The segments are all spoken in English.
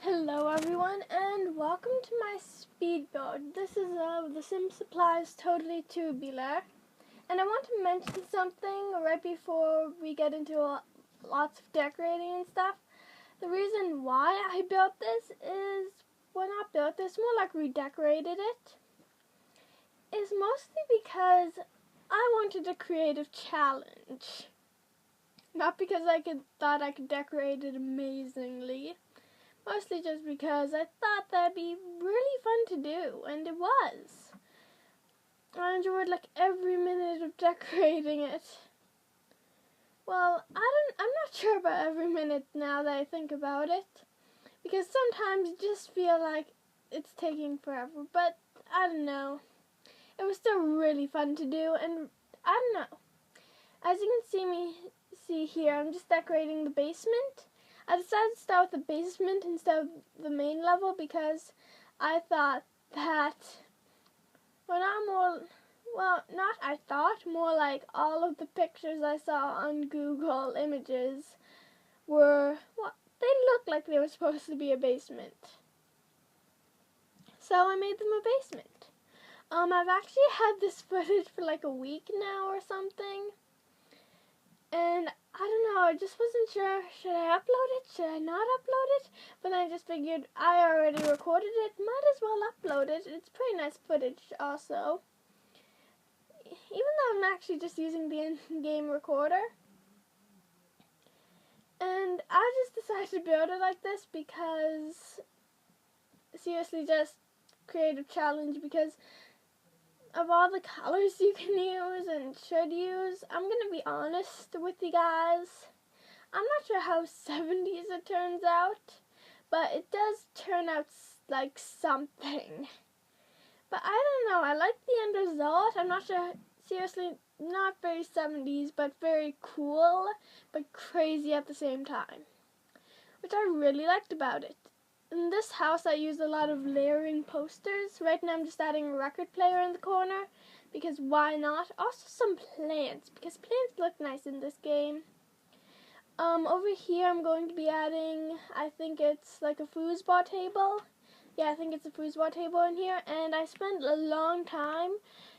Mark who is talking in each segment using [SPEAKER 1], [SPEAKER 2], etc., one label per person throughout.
[SPEAKER 1] Hello everyone and welcome to my speed build. This is The Sims Supplies Totally Tubular. And I want to mention something right before we get into lots of decorating and stuff. The reason why I built this is, well, not built this, more like redecorated it, is mostly because I wanted a creative challenge. Not because thought I could decorate it amazingly. Mostly just because I thought that'd be really fun to do, and it was. I enjoyed like every minute of decorating it. Well, I'm not sure about every minute now that I think about it, because sometimes you just feel like it's taking forever, but I don't know. It was still really fun to do, and I don't know. As you can see here, I'm just decorating the basement. I decided to start with the basement instead of the main level because I thought that, more like all of the pictures I saw on Google Images were, they looked like they were supposed to be a basement. So I made them a basement. I've actually had this footage for like a week now or something. And I don't know, I just wasn't sure, should I upload it, should I not upload it? But then I just figured I already recorded it, might as well upload it. It's pretty nice footage also. Even though I'm actually just using the in-game recorder. And I just decided to build it like this because, seriously, just creative challenge, because of all the colors you can use and should use. I'm going to be honest with you guys. I'm not sure how 70s it turns out, but it does turn out like something. But I don't know, I like the end result. I'm not sure, seriously, not very 70s, but very cool, but crazy at the same time, which I really liked about it. In this house, I use a lot of layering posters. Right now, I'm just adding a record player in the corner, because why not? Also some plants, because plants look nice in this game. Over here, I'm going to be adding, I think it's like a foosball table. Yeah, I think it's a foosball table in here, and I spent a long time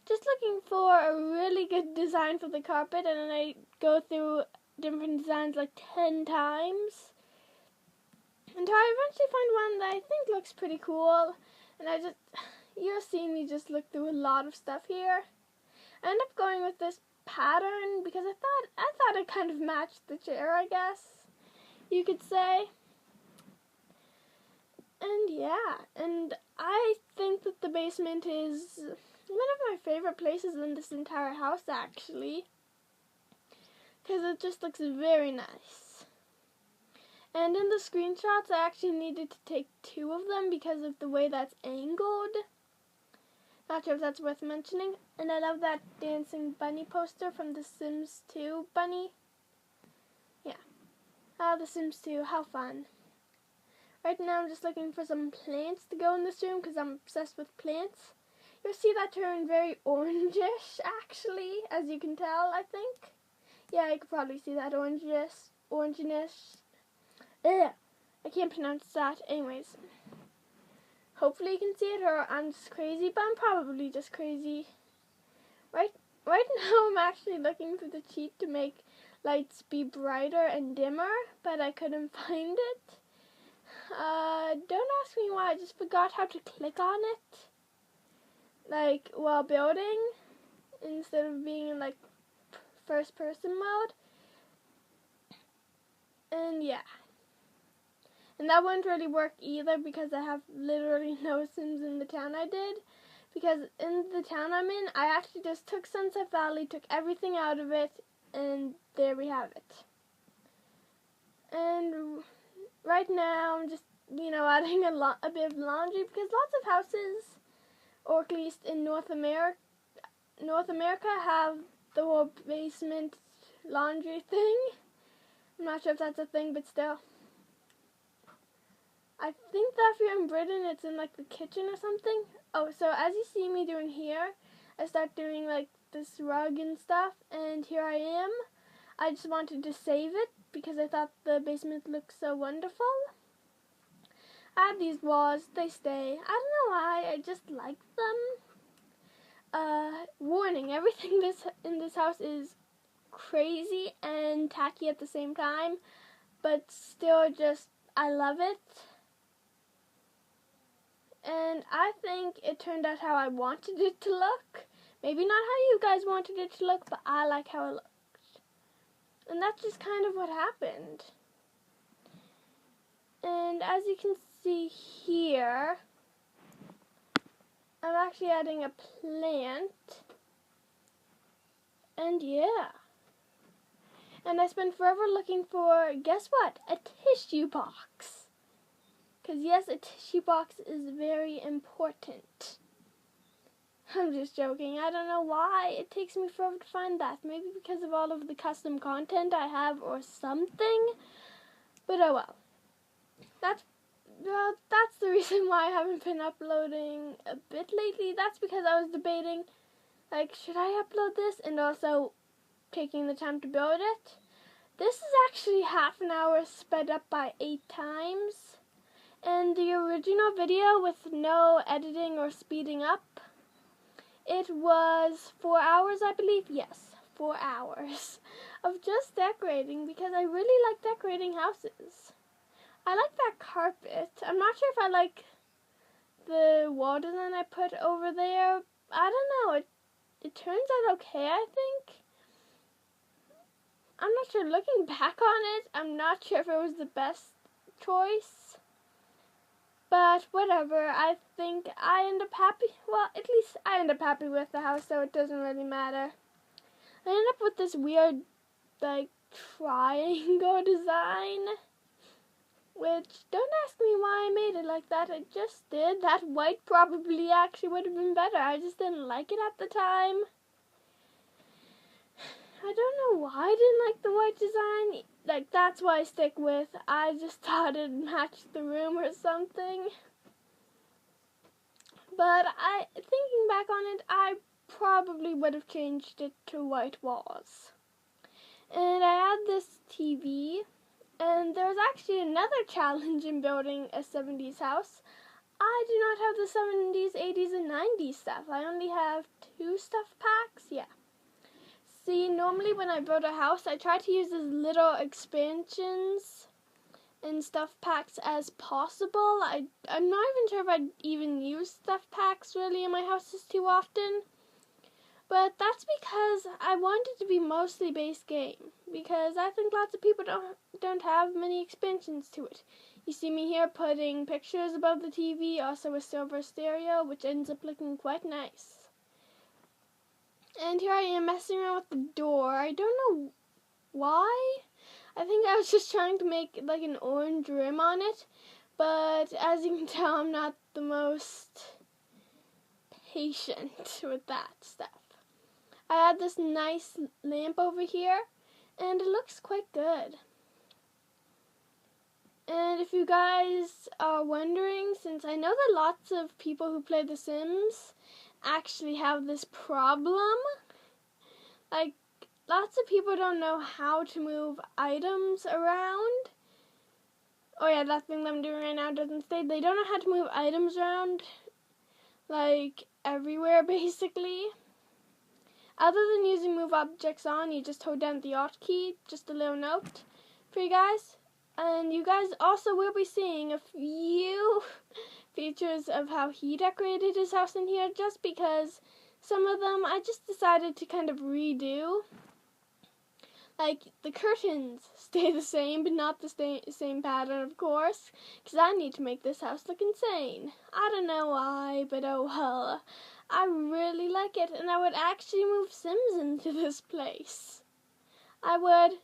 [SPEAKER 1] just looking for a really good design for the carpet, and then I go through different designs like 10 times. Until I eventually find one that I think looks pretty cool, and you'll see me just look through a lot of stuff here. I ended up going with this pattern because I thought it kind of matched the chair, I guess you could say. And yeah, and I think that the basement is one of my favorite places in this entire house, actually, because it just looks very nice. And in the screenshots, I actually needed to take 2 of them because of the way that's angled. Not sure if that's worth mentioning. And I love that dancing bunny poster from The Sims 2 bunny. Yeah. The Sims 2, how fun. Right now I'm just looking for some plants to go in this room because I'm obsessed with plants. You'll see that turn very orangish, actually, as you can tell, I think. Yeah, you could probably see that oranginess. Ugh, I can't pronounce that. Anyways, hopefully you can see it, or I'm just crazy, but I'm probably just crazy. Right now I'm actually looking for the cheat to make lights be brighter and dimmer, but I couldn't find it. Don't ask me why, I just forgot how to click on it, like, while building, instead of being in, like, first person mode. And yeah. And that wouldn't really work either because I have literally no Sims in the town I did. Because in the town I'm in, I actually just took Sunset Valley, took everything out of it, and there we have it. And right now I'm just, adding a bit of laundry because lots of houses, or at least in North America have the whole basement laundry thing. I'm not sure if that's a thing, but still. I think that if you're in Britain, it's in like the kitchen or something. Oh, so as you see me doing here, I start doing like this rug and stuff, and here I am. I just wanted to save it because I thought the basement looked so wonderful. add these walls, they stay. I don't know why, I just like them. Warning, everything in this house is crazy and tacky at the same time, but still just, I love it. And I think it turned out how I wanted it to look. Maybe not how you guys wanted it to look, but I like how it looked. And that's just kind of what happened. And as you can see here, I'm actually adding a plant. And yeah. And I spent forever looking for, guess what? A tissue box. Because yes, a tissue box is very important. I'm just joking. I don't know why it takes me forever to find that. Maybe because of all of the custom content I have or something. But oh well. That's the reason why I haven't been uploading a bit lately. That's because I was debating, like, should I upload this and also taking the time to build it? This is actually half an hour sped up by 8 times. And the original video with no editing or speeding up, it was 4 hours, I believe. Yes, 4 hours of just decorating because I really like decorating houses. I like that carpet. I'm not sure if I like the wall design I put over there. I don't know. It turns out okay, I think. I'm not sure. Looking back on it, I'm not sure if it was the best choice. But whatever. I think I end up happy. Well, at least I end up happy with the house, so it doesn't really matter. I end up with this weird, like, triangle design. Which, don't ask me why I made it like that, I just did. That white probably actually would have been better. I just didn't like it at the time. I don't know why I didn't like the white design. Like, that's why I stick with. I just thought it matched the room or something. But thinking back on it, I probably would have changed it to white walls. And I add this TV. And there was actually another challenge in building a 70s house. I do not have the 70s, 80s, and 90s stuff. I only have 2 stuff packs. Yeah. See, normally when I build a house, I try to use as little expansions and stuff packs as possible. I'm not even sure if I'd even use stuff packs really in my houses too often. But that's because I want it to be mostly base game. Because I think lots of people don't have many expansions to it. You see me here putting pictures above the TV, also a silver stereo, which ends up looking quite nice. And here I am messing around with the door. I don't know why. I think I was just trying to make like an orange rim on it. But as you can tell, I'm not the most patient with that stuff. I add this nice lamp over here, and it looks quite good. And if you guys are wondering, since I know that lots of people who play The Sims actually have this problem, like, lots of people don't know how to move items around. Oh yeah, that thing that I'm doing right now doesn't stay. They don't know how to move items around, like, everywhere, basically. Other than using move objects on, you just hold down the Alt key. Just a little note for you guys. And you guys also will be seeing a few features of how he decorated his house in here, just because some of them I just decided to kind of redo. Like, the curtains stay the same, but not the same pattern, of course, because I need to make this house look insane. I don't know why, but oh well. I really like it, and I would actually move Sims into this place. I would.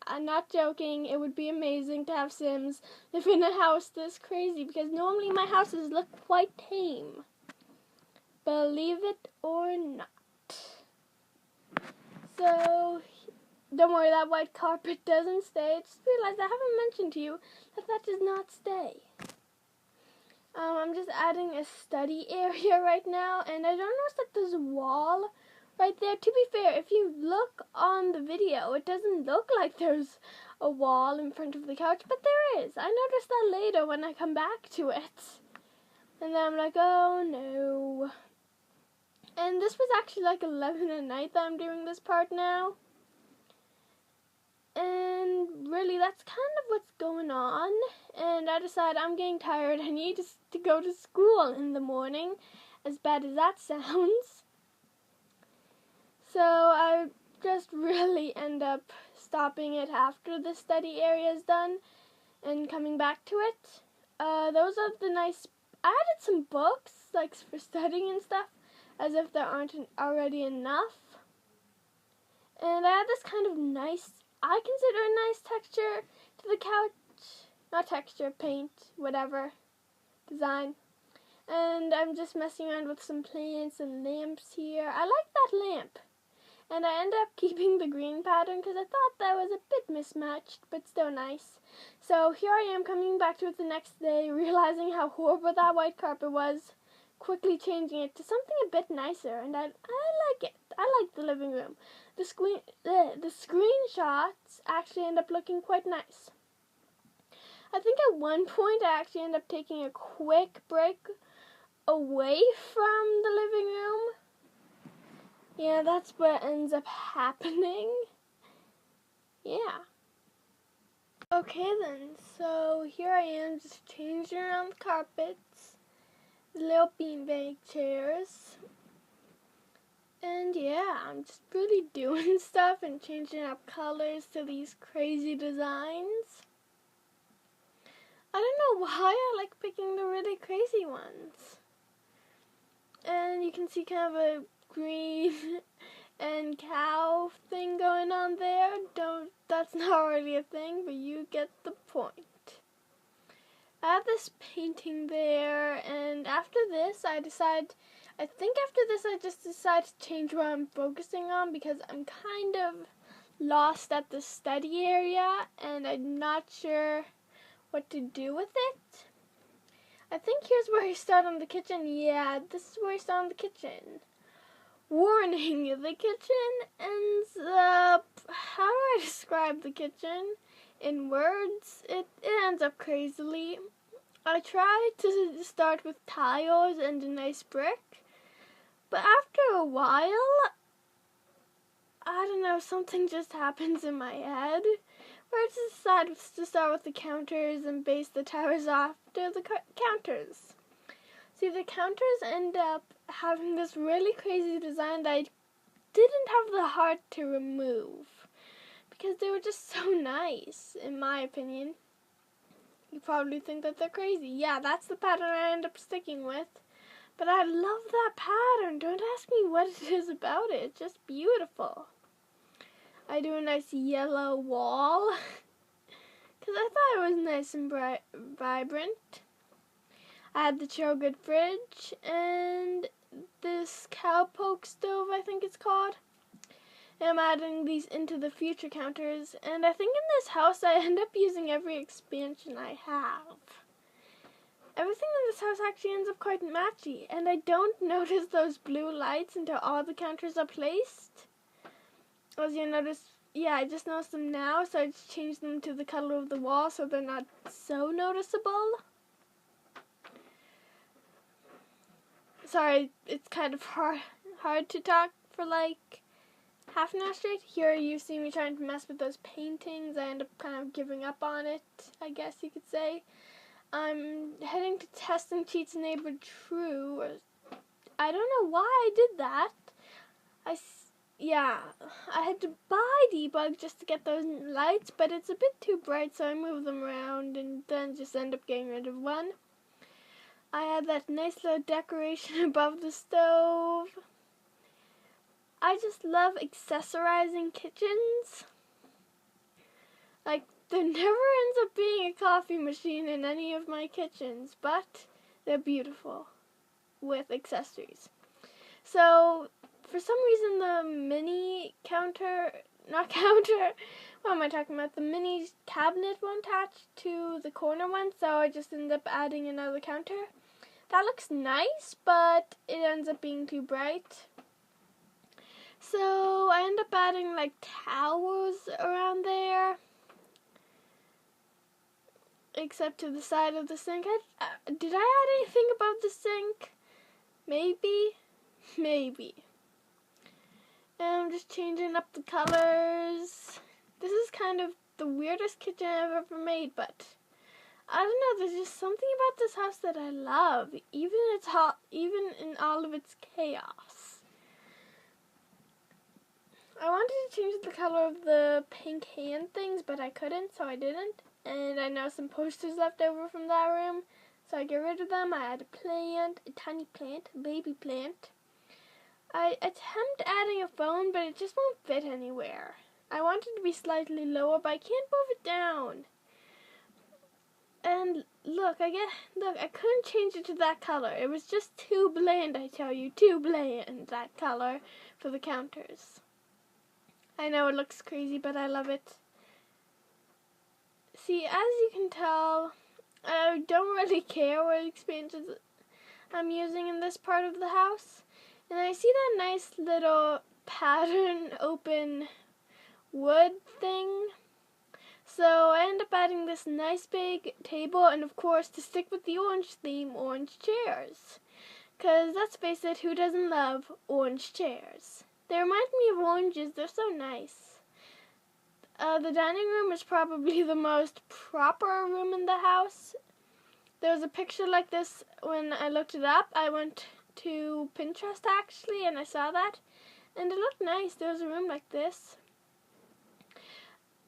[SPEAKER 1] I'm not joking. It would be amazing to have Sims live in a house this crazy, because normally my houses look quite tame. Believe it or not. So, don't worry, that white carpet doesn't stay. I just realized I haven't mentioned to you that that does not stay. I'm just adding a study area right now, and I don't notice that there's a wall right there. To be fair, if you look on the video, it doesn't look like there's a wall in front of the couch, but there is. I noticed that later when I come back to it. And then I'm like, oh no. And this was actually like 11 at night that I'm doing this part now. And really, that's kind of what's going on. And I decided I'm getting tired. I need to go to school in the morning, as bad as that sounds. So I just really end up stopping it after the study area is done and coming back to it. Those are the nice... I added some books, like for studying and stuff, as if there aren't already enough. And I had this kind of nice, I consider a nice texture to the couch. Not texture, paint, whatever, design. And I'm just messing around with some plants and lamps here. I like that lamp. And I ended up keeping the green pattern because I thought that was a bit mismatched, but still nice. So here I am coming back to it the next day, realizing how horrible that white carpet was, quickly changing it to something a bit nicer, and I like it. I like the living room. The screenshots actually end up looking quite nice. I think at one point I actually end up taking a quick break away from the living room. Yeah, that's what ends up happening. Yeah. Okay then, so here I am just changing around the carpets, the little beanbag chairs, and yeah, I'm just really doing stuff and changing up colors to these crazy designs. I don't know why I like picking the really crazy ones. And you can see kind of a green and cow thing going on there. That's not really a thing, but you get the point. I have this painting there, and after this I think after this I just decided to change what I'm focusing on because I'm kind of lost at the study area and I'm not sure what to do with it. I think here's where you start on the kitchen. Yeah, this is where you start on the kitchen. Warning, the kitchen ends up, how do I describe the kitchen in words? It ends up crazily. I tried to start with tiles and a nice brick, but after a while, I don't know, something just happens in my head, where I just decided to start with the counters and base the towers after the counters. See, the counters end up having this really crazy design that I didn't have the heart to remove because they were just so nice, in my opinion. You probably think that they're crazy. Yeah, that's the pattern I end up sticking with. But I love that pattern. Don't ask me what it is about it. It's just beautiful. I do a nice yellow wall because I thought it was nice and vibrant. I had the Chogood fridge and this cowpoke stove, I think it's called. And I'm adding these into the future counters. And I think in this house I end up using every expansion I have. Everything in this house actually ends up quite matchy. And I don't notice those blue lights until all the counters are placed. As you notice, yeah, I just noticed them now. So I just changed them to the color of the wall so they're not so noticeable. Sorry, it's kind of hard to talk for like half an hour straight. Here you see me trying to mess with those paintings. I end up kind of giving up on it, I guess you could say. I'm heading to Test and Cheat's Neighbor True. I don't know why I did that. I had to buy debug just to get those lights, but it's a bit too bright, so I move them around and then just end up getting rid of one. I had that nice little decoration above the stove. I just love accessorizing kitchens. Like, there never ends up being a coffee machine in any of my kitchens, but they're beautiful with accessories. So, for some reason the mini the mini cabinet won't attach to the corner one, so I just ended up adding another counter. That looks nice, but it ends up being too bright. So I end up adding like towels around there, except to the side of the sink. Did I add anything above the sink? Maybe. And I'm just changing up the colors. This is kind of the weirdest kitchen I've ever made, but I don't know, there's just something about this house that I love, even in all of its chaos. I wanted to change the color of the pink hand things, but I couldn't, so I didn't. And I know some posters left over from that room, so I get rid of them. I add a plant, a tiny plant, a baby plant. I attempt adding a phone, but it just won't fit anywhere. I want it to be slightly lower, but I can't move it down. And look, I couldn't change it to that color. It was just too bland, I tell you, too bland, that color for the counters. I know it looks crazy, but I love it. See, as you can tell, I don't really care what expansions I'm using in this part of the house. And I see that nice little pattern open wood thing. So I end up adding this nice big table, and of course, to stick with the orange theme, orange chairs. Because let's face it, who doesn't love orange chairs? They remind me of oranges, they're so nice. The dining room is probably the most proper room in the house. There was a picture like this when I looked it up. I went to Pinterest actually, and I saw that, and it looked nice. There was a room like this.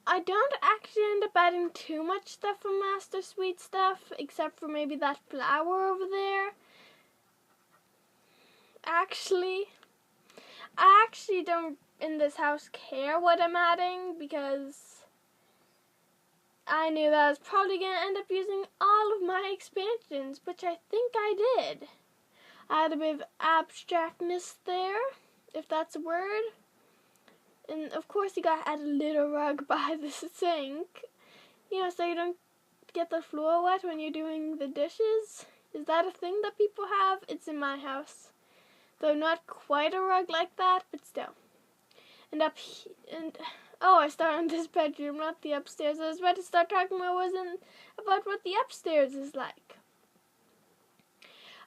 [SPEAKER 1] I don't actually end up adding too much stuff from Master Suite stuff, except for maybe that flower over there. I actually don't in this house care what I'm adding, because I knew that I was probably going to end up using all of my expansions, which I think I did. I had a bit of abstractness there, if that's a word. And of course you gotta add a little rug by the sink, so you don't get the floor wet when you're doing the dishes. Is that a thing that people have? It's in my house. Though not quite a rug like that, but still. I started on this bedroom, not the upstairs. I was about to start talking about what the upstairs is like.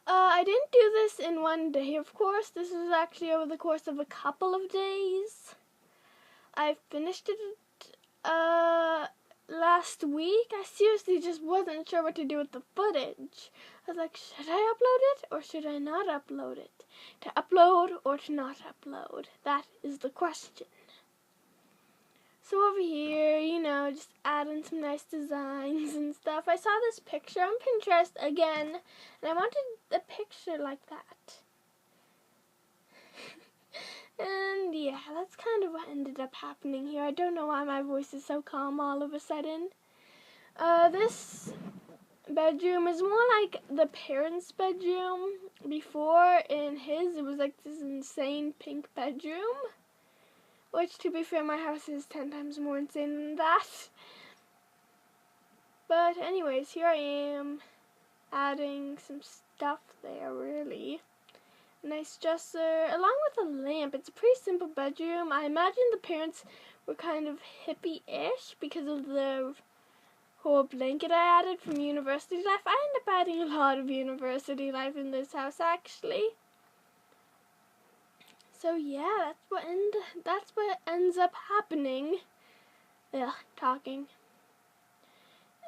[SPEAKER 1] I didn't do this in one day, of course. This was actually over the course of a couple of days. I finished it last week. I seriously just wasn't sure what to do with the footage. I was like, should I upload it or should I not upload it? To upload or to not upload? That is the question. So over here, just adding some nice designs and stuff. I saw this picture on Pinterest again, and I wanted a picture like that. And yeah, that's kind of what ended up happening here. I don't know why my voice is so calm all of a sudden. This bedroom is more like the parents' bedroom. Before, in his, it was like this insane pink bedroom. Which, to be fair, my house is 10 times more insane than that. But anyways, here I am, adding some stuff there, really. A nice dresser, along with a lamp. It's a pretty simple bedroom. I imagine the parents were kind of hippie-ish because of the whole blanket I added from university life. I end up adding a lot of university life in this house, actually. So yeah, that's what ends up happening. Talking.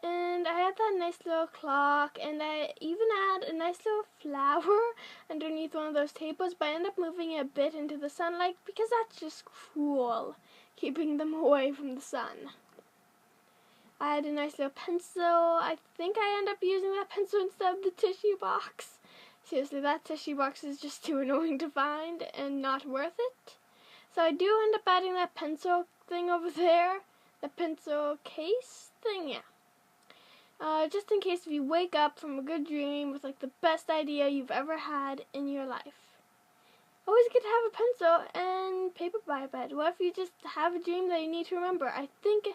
[SPEAKER 1] And I had that nice little clock, and I even had a nice little flower underneath one of those tables, but I ended up moving it a bit into the sunlight because that's just cruel, keeping them away from the sun. I had a nice little pencil. I think I end up using that pencil instead of the tissue box. Seriously, that tissue box is just too annoying to find and not worth it. So I do end up adding that pencil thing over there. The pencil case thing, yeah. Just in case if you wake up from a good dream with like the best idea you've ever had in your life. Always good to have a pencil and paper by bed. What if you just have a dream that you need to remember? I think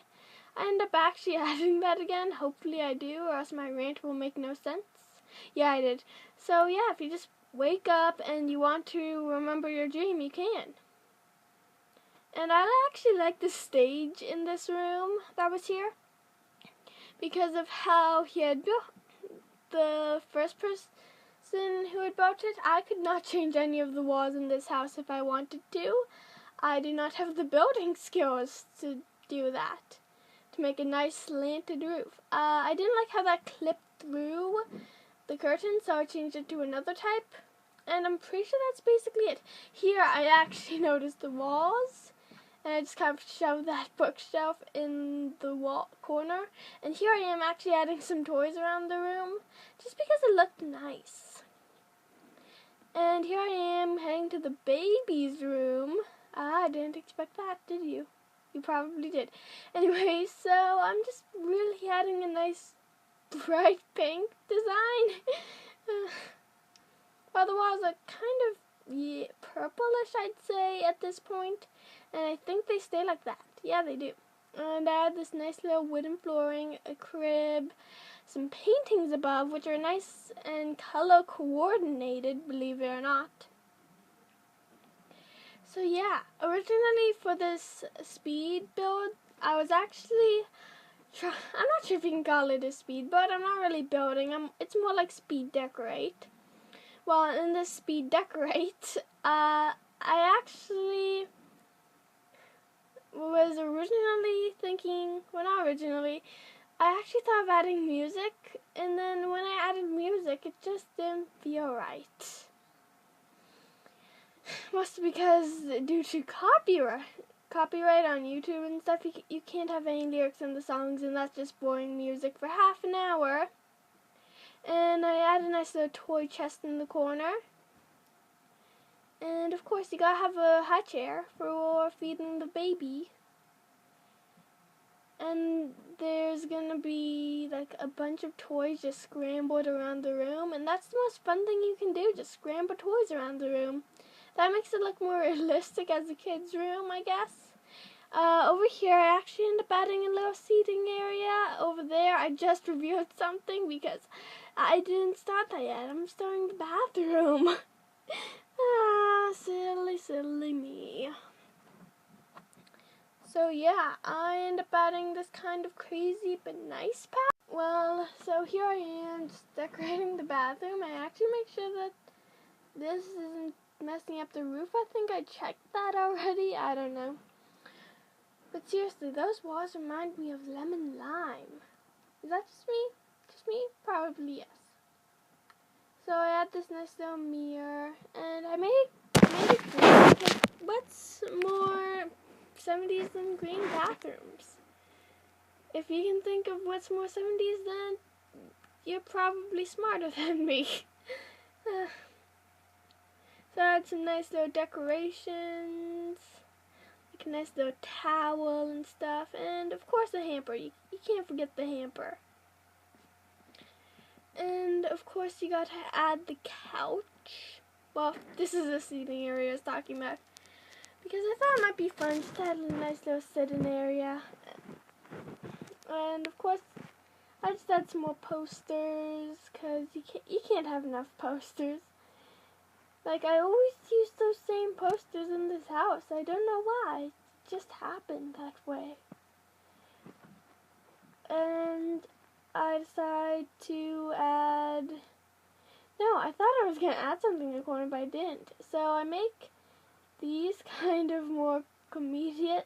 [SPEAKER 1] I end up actually adding that again. Hopefully I do, or else my rant will make no sense. Yeah, I did. So yeah, if you just wake up and you want to remember your dream, you can. And I actually like the stage in this room that was here because of how he had built the first person who had built it. I could not change any of the walls in this house if I wanted to. I do not have the building skills to do that, to make a nice slanted roof. I didn't like how that clipped through the curtain, so I changed it to another type. And I'm pretty sure that's basically it. Here I actually noticed the walls, and I just kind of shoved that bookshelf in the wall corner. And here I am actually adding some toys around the room, just because it looked nice. And here I am heading to the baby's room. I didn't expect that, did you? You probably did. Anyway, so I'm just really adding a nice bright pink design. Well, the walls are kind of purplish, I'd say, at this point. And I think they stay like that. Yeah, they do. And I had this nice little wooden flooring, a crib, some paintings above, which are nice and color coordinated, believe it or not. So yeah, originally for this speed build, I was actually I'm not sure if you can call it a speed build. I'm not really building. It's more like speed decorate. Well, in this speed decorate, I actually was originally thinking, well, not originally, I actually thought of adding music, and then when I added music, it just didn't feel right. Mostly because due to copyright on YouTube and stuff, you can't have any lyrics in the songs, and that's just boring music for half an hour. And I added a nice little toy chest in the corner. And of course, you gotta have a high chair for feeding the baby. And there's gonna be like a bunch of toys just scrambled around the room, and that's the most fun thing you can do, just scramble toys around the room. That makes it look more realistic as a kid's room, I guess. Over here, I actually ended up adding a little seating area. Over there, I just revealed something because I didn't start that yet. I'm starting the bathroom. Silly me. So yeah, I end up adding this kind of crazy but nice path. Well, so here I am just decorating the bathroom. I actually make sure that this isn't messing up the roof. I think I checked that already. I don't know. But seriously, those walls remind me of lemon lime. Is that just me? Just me? Probably yes. So I had this nice little mirror, and I made it green. Like, what's more 70s than green bathrooms? If you can think of what's more 70s, then you're probably smarter than me. So I had some nice little decorations, like a nice little towel and stuff, and of course a hamper. You can't forget the hamper. And of course you gotta add the couch. Well, this is the seating area I was talking about, because I thought it might be fun just to add a nice little sitting area. And of course I just add some more posters, because you can't have enough posters. Like, I always use those same posters in this house. I don't know why. It just happened that way. And I decided to add... No, I thought I was going to add something in the corner, but I didn't. So I make these kind of more comedic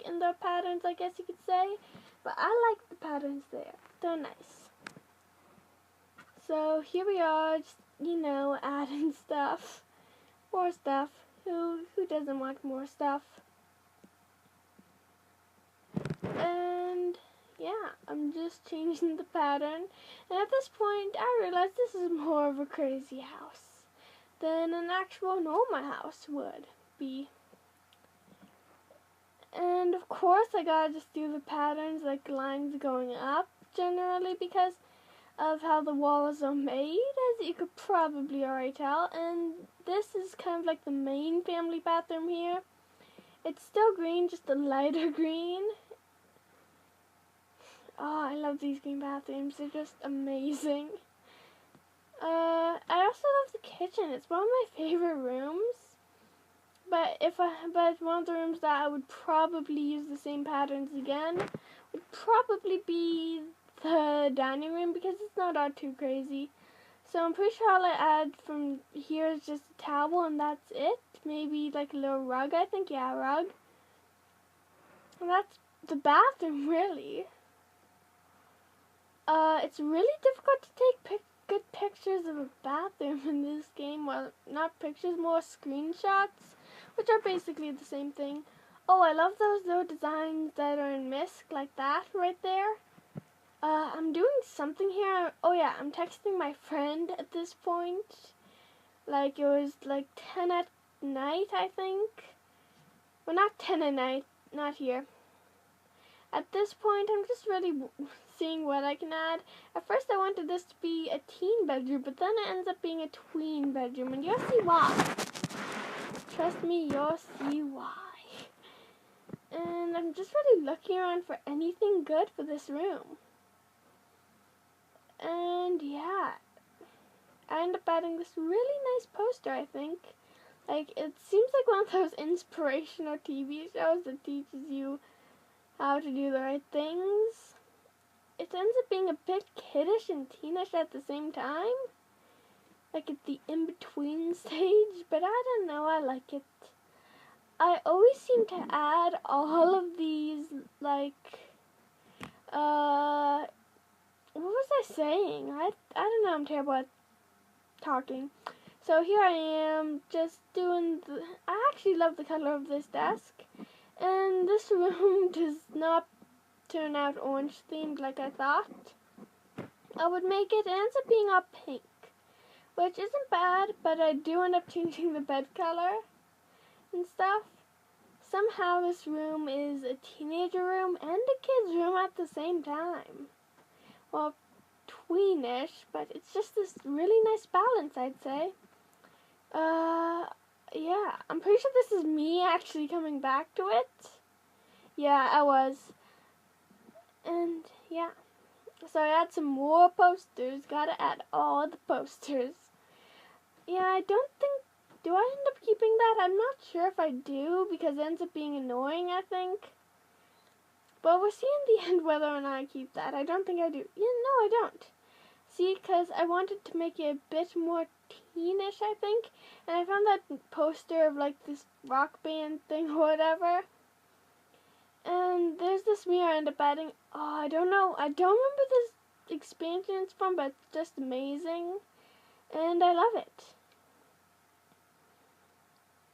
[SPEAKER 1] in their patterns, I guess you could say. But I like the patterns there. They're nice. So here we are, just, adding stuff. More stuff. Who doesn't want more stuff? And yeah, I'm just changing the pattern. And at this point, I realized this is more of a crazy house than an actual normal house would be. And of course, I gotta just do the patterns, like lines going up generally, because of how the walls are made, as you could probably already tell. And this is kind of like the main family bathroom here. It's still green, just a lighter green. Oh, I love these green bathrooms. They're just amazing. I also love the kitchen. It's one of my favorite rooms. but one of the rooms that I would probably use the same patterns again would probably be the dining room because it's not all too crazy. So I'm pretty sure all I add from here is just a towel and that's it. Maybe like a little rug, I think. Yeah, a rug. And that's the bathroom, really. It's really difficult to take good pictures of a bathroom in this game. Well, not pictures, more screenshots, which are basically the same thing. Oh, I love those little designs that are in Misc, like that right there. I'm doing something here. Oh yeah, I'm texting my friend at this point. Like, it was like 10 at night, I think. Well, not 10 at night, not here. At this point, I'm just really seeing what I can add. At first, I wanted this to be a teen bedroom, but then it ends up being a tween bedroom, and you'll see why. Trust me, you'll see why. And I'm just really looking around for anything good for this room. And yeah, I end up adding this really nice poster, I think. Like, it seems like one of those inspirational TV shows that teaches you how to do the right things. It ends up being a bit kiddish and teenish at the same time. Like at the in-between stage, but I don't know, I like it. I always seem to add all of these, like, what was I saying? I don't know, I'm terrible at talking. So here I am, just doing I actually love the color of this desk. And this room does not turn out orange themed like I thought. I would make it, ends up being all pink, which isn't bad, but I do end up changing the bed color and stuff. Somehow this room is a teenager room and a kid's room at the same time. Well, tweenish, but it's just this really nice balance, I'd say. Yeah, I'm pretty sure this is me actually coming back to it. Yeah, I was. And yeah. So I add some more posters. Gotta add all the posters. Yeah, I don't think... Do I end up keeping that? I'm not sure if I do, because it ends up being annoying, I think. But we'll see in the end whether or not I keep that. I don't think I do. Yeah, no, I don't. See, because I wanted to make it a bit more teenish, I think. And I found that poster of, like, this rock band thing or whatever. And there's this mirror I end up adding. Oh, I don't know. I don't remember this expansion it's from, but it's just amazing. And I love it.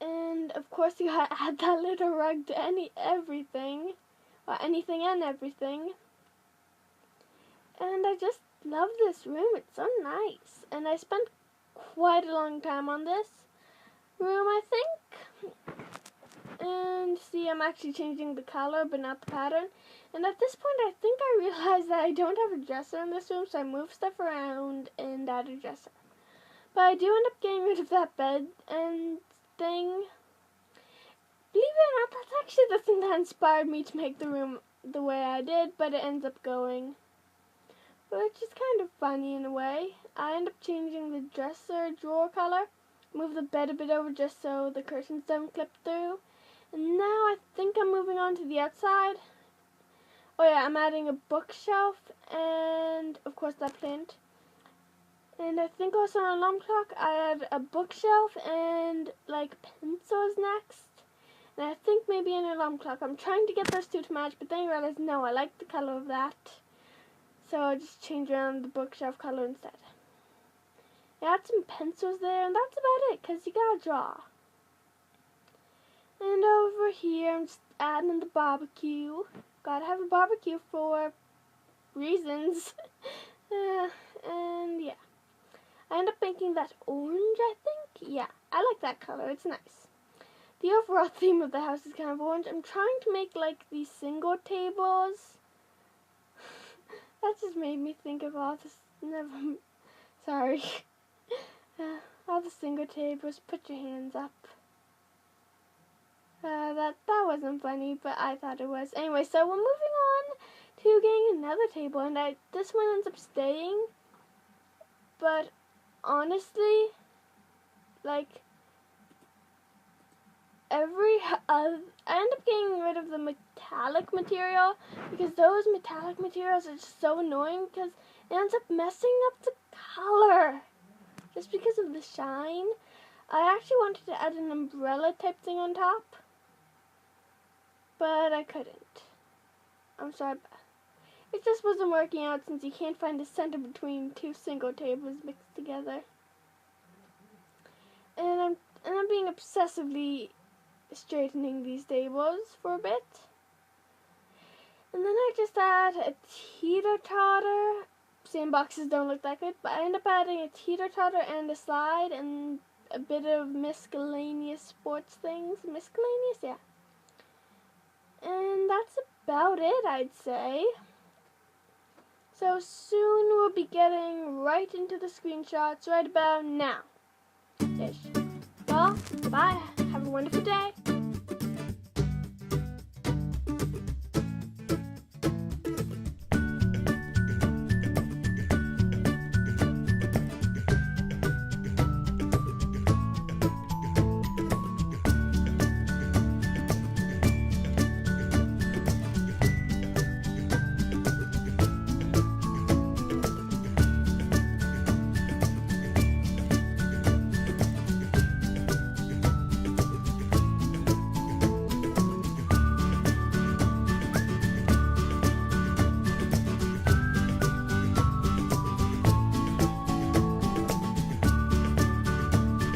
[SPEAKER 1] And, of course, you gotta add that little rug to everything. Or anything and everything. And I just love this room. It's so nice. And I spent quite a long time on this room, I think. And see, I'm actually changing the color, but not the pattern. And at this point, I think I realized that I don't have a dresser in this room, so I moved stuff around and added a dresser. But I do end up getting rid of that bed and thing. Believe it or not, that's actually the thing that inspired me to make the room the way I did, but it ends up going. Which is kind of funny in a way. I end up changing the dresser drawer color. Move the bed a bit over just so the curtains don't clip through. And now I think I'm moving on to the outside. Oh yeah, I'm adding a bookshelf and of course that plant. And I think also an alarm clock. I add a bookshelf and like pencils next. And I think maybe an alarm clock. I'm trying to get those two to match, but then I realized no, I like the color of that. So I just change around the bookshelf color instead. I add some pencils there, and that's about it, because you gotta draw. And over here, I'm just adding the barbecue. Gotta have a barbecue for reasons. And yeah. I end up making that orange, I think. Yeah, I like that color. It's nice. The overall theme of the house is kind of orange. I'm trying to make, like, these single tables. That just made me think of all this. Sorry. All the single tables. Put your hands up. That wasn't funny, but I thought it was. Anyway, so we're moving on to getting another table, and this one ends up staying. But honestly, like, I end up getting rid of the metallic material because those metallic materials are just so annoying because it ends up messing up the color just because of the shine. I actually wanted to add an umbrella type thing on top, but I couldn't. I'm sorry. It just wasn't working out since you can't find the center between two single tables mixed together. And I'm being obsessively straightening these tables for a bit. And then I just add a teeter-totter. Sandboxes don't look that good, but I end up adding a teeter-totter and a slide and a bit of miscellaneous sports things. Miscellaneous, yeah. And that's about it, I'd say. So soon we'll be getting right into the screenshots right about now. Ish. Well, goodbye. Have a wonderful day.